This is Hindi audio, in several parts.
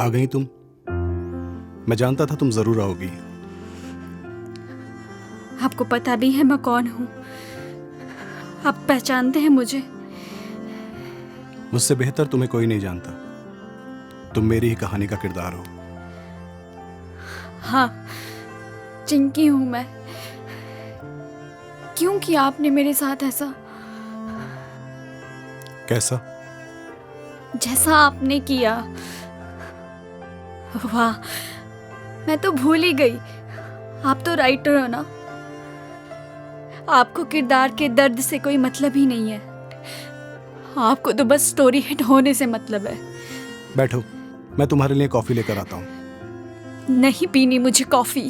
आ गई तुम। मैं जानता था तुम जरूर आओगी। आपको पता भी है मैं कौन हूँ? आप पहचानते हैं मुझे? मुझसे बेहतर तुम्हें कोई नहीं जानता। तुम मेरी ही कहानी का किरदार हो। हाँ, चिंकी हूँ मैं। क्यों किया आपने मेरे साथ ऐसा? कैसा? जैसा आपने किया। वाह, मैं तो भूल ही गई। आप तो राइटर हो ना। आपको किरदार के दर्द से कोई मतलब ही नहीं है। आपको तो बस स्टोरी हिट होने से मतलब है। बैठो, मैं तुम्हारे लिए कॉफी लेकर आता हूँ। नहीं पीनी मुझे कॉफी।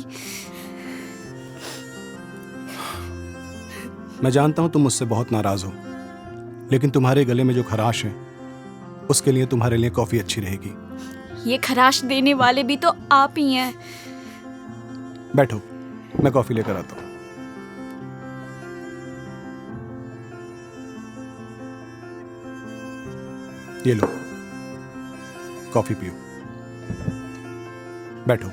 मैं जानता हूं तुम मुझसे बहुत नाराज हो, लेकिन तुम्हारे गले में जो खराश है उसके लिए तुम्हारे लिए कॉफी अच्छी रहेगी। ये खराश देने वाले भी तो आप ही हैं। बैठो, मैं कॉफी लेकर आता हूं। ये लो, कॉफी पियो। बैठो।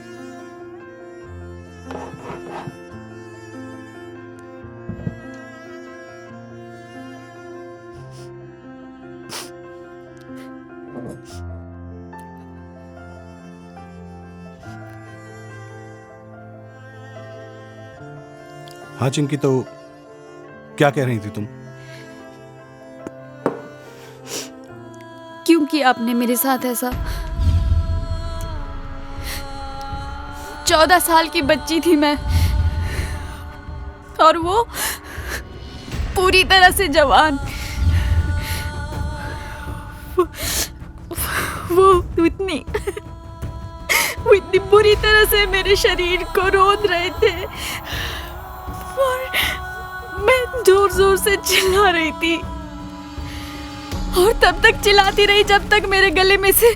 हाँ चिंकी, तो क्या कह रही थी तुम? क्यों किया आपने मेरे साथ ऐसा? 14 साल की बच्ची थी मैं, और वो पूरी तरह से जवान। वो इतनी बुरी तरह से मेरे शरीर को रोंद रहे थे, और मैं जोर जोर से चिल्ला रही थी, और तब तक चिल्लाती रही जब तक मेरे गले में से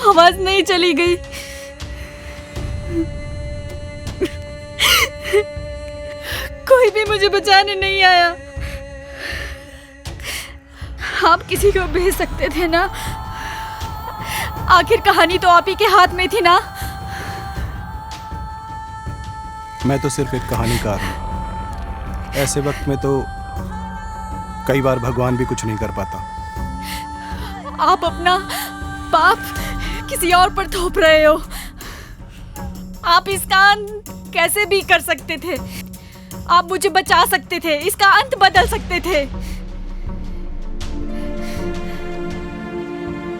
आवाज नहीं चली गई। कोई भी मुझे बचाने नहीं आया। आप किसी को भेज सकते थे ना? आखिर कहानी तो आप ही के हाथ में थी ना? मैं तो सिर्फ एक कहानीकार हूं। ऐसे वक्त में तो कई बार भगवान भी कुछ नहीं कर पाता। आप अपना पाप किसी और पर थोप रहे हो। आप इसका अंत कैसे भी कर सकते थे। आप मुझे बचा सकते थे, इसका अंत बदल सकते थे।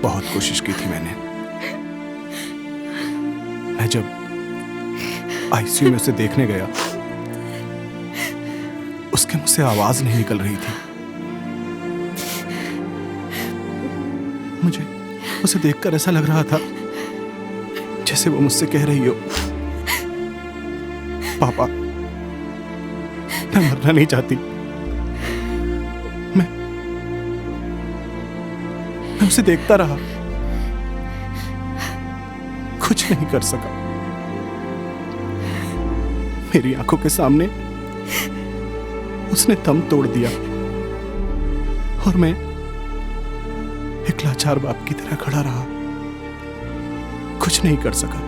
बहुत कोशिश की थी मैंने। मैं जब आईसीयू में उसे देखने गया, उसके मुंह से आवाज नहीं निकल रही थी। मुझे उसे देखकर ऐसा लग रहा था जैसे वो मुझसे कह रही हो, पापा मैं मरना नहीं चाहती। मैं उसे देखता रहा, कुछ नहीं कर सका। मेरी आंखों के सामने उसने दम तोड़ दिया, और मैं एक लाचार बाप की तरह खड़ा रहा, कुछ नहीं कर सका।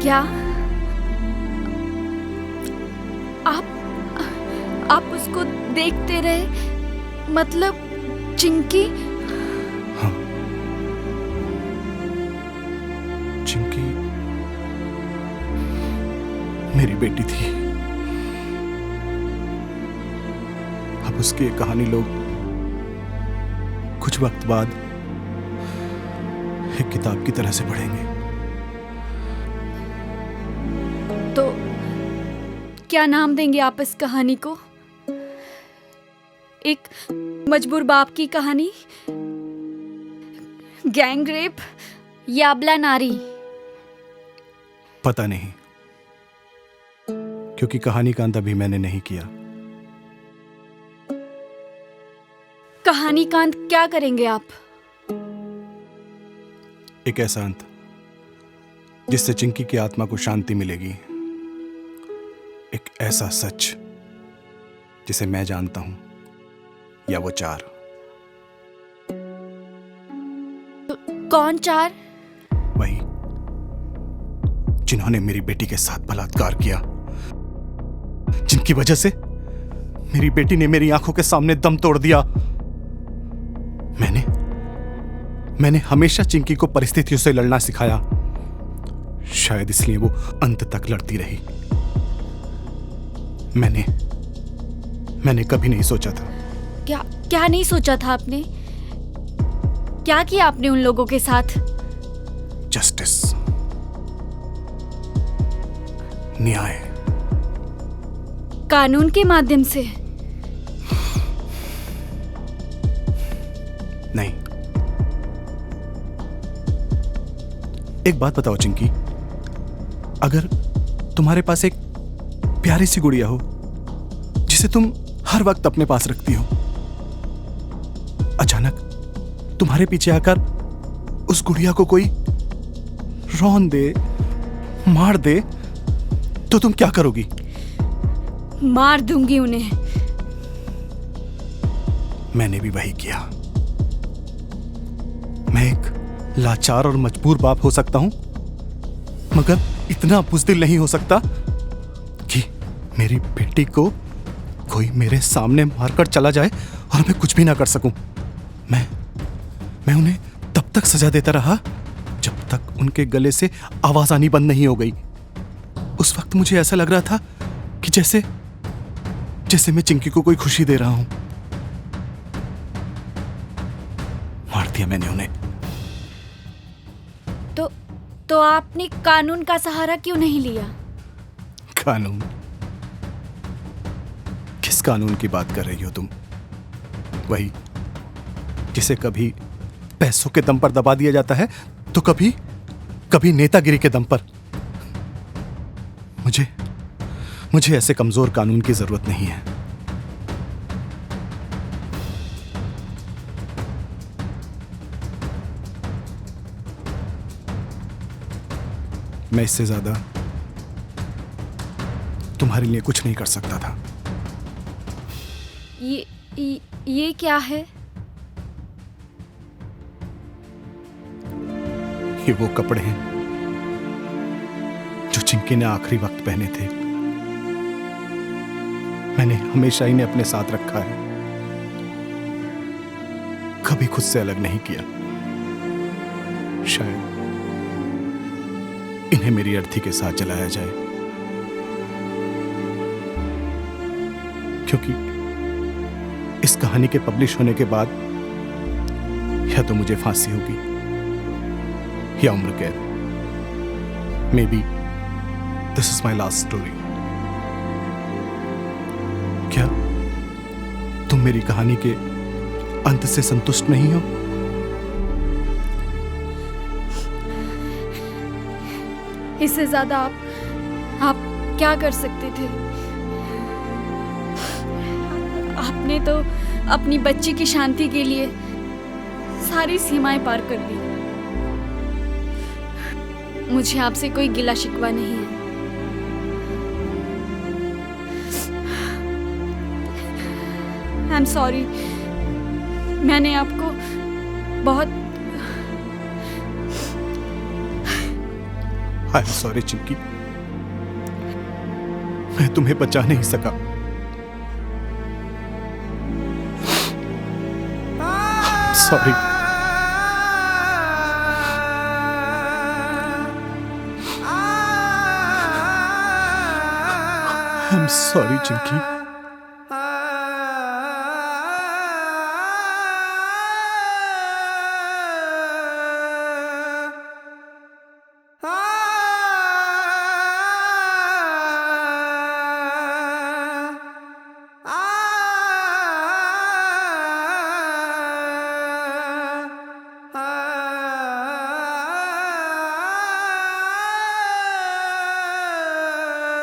क्या आप उसको देखते रहे? मतलब चिंकी? हाँ, चिंकी मेरी बेटी थी। अब उसकी एक कहानी लोग कुछ वक्त बाद एक किताब की तरह से पढ़ेंगे। तो क्या नाम देंगे आप इस कहानी को? एक मजबूर बाप की कहानी, गैंग रेप, या अबला नारी? पता नहीं, क्योंकि कहानी का अंत अभी मैंने नहीं किया। कहानी का अंत क्या करेंगे आप? एक ऐसा अंत जिससे चिंकी की आत्मा को शांति मिलेगी। एक ऐसा सच जिसे मैं जानता हूं या वो चार। कौन चार? वही जिन्होंने मेरी बेटी के साथ बलात्कार किया, जिनकी वजह से मेरी बेटी ने मेरी आंखों के सामने दम तोड़ दिया। मैंने हमेशा चिंकी को परिस्थितियों से लड़ना सिखाया, शायद इसलिए वो अंत तक लड़ती रही। मैंने कभी नहीं सोचा था। क्या नहीं सोचा था आपने? क्या किया आपने उन लोगों के साथ? जस्टिस, न्याय, कानून के माध्यम से? नहीं। एक बात बताओ चिंकी, अगर तुम्हारे पास एक प्यारी सी गुड़िया हो जिसे तुम हर वक्त अपने पास रखती हो, अचानक तुम्हारे पीछे आकर उस गुड़िया को कोई रौंद दे, मार दे, तो तुम क्या करोगी? मार दूंगी उन्हें। मैंने भी वही किया। मैं एक लाचार और मजबूर बाप हो सकता हूं, मगर इतना बुज़दिल नहीं हो सकता कि मेरी बेटी को कोई मेरे सामने मारकर चला जाए और मैं कुछ भी ना कर सकूं। मैं उन्हें तब तक सजा देता रहा जब तक उनके गले से आवाज आनी बंद नहीं हो गई। उस वक्त मुझे ऐसा लग रहा था कि जैसे मैं चिंकी को कोई खुशी दे रहा हूं। मार दिया मैंने उन्हें। तो आपने कानून का सहारा क्यों नहीं लिया? कानून? किस कानून की बात कर रही हो तुम? वही जिसे कभी पैसों के दम पर दबा दिया जाता है तो कभी नेतागिरी के दम पर। मुझे ऐसे कमजोर कानून की जरूरत नहीं है। मैं इससे ज्यादा तुम्हारे लिए कुछ नहीं कर सकता था। ये क्या है? ये वो कपड़े हैं जो चिंकी ने आखिरी वक्त पहने थे। मैंने हमेशा इन्हें अपने साथ रखा है, कभी खुद से अलग नहीं किया। शायद इन्हें मेरी अर्थी के साथ जलाया जाए, क्योंकि इस कहानी के पब्लिश होने के बाद या तो मुझे फांसी होगी या उम्र कैद। May be this is my last story. क्या तुम मेरी कहानी के अंत से संतुष्ट नहीं हो? इससे ज्यादा आप क्या कर सकते थे? आपने तो अपनी बच्ची की शांति के लिए सारी सीमाएं पार कर दी। मुझे आपसे कोई गिला शिकवा नहीं है। आई एम सॉरी, मैंने आपको बहुत आई एम सॉरी चिंकी, मैं तुम्हें बचा नहीं सका। Sorry. I am sorry Chinki.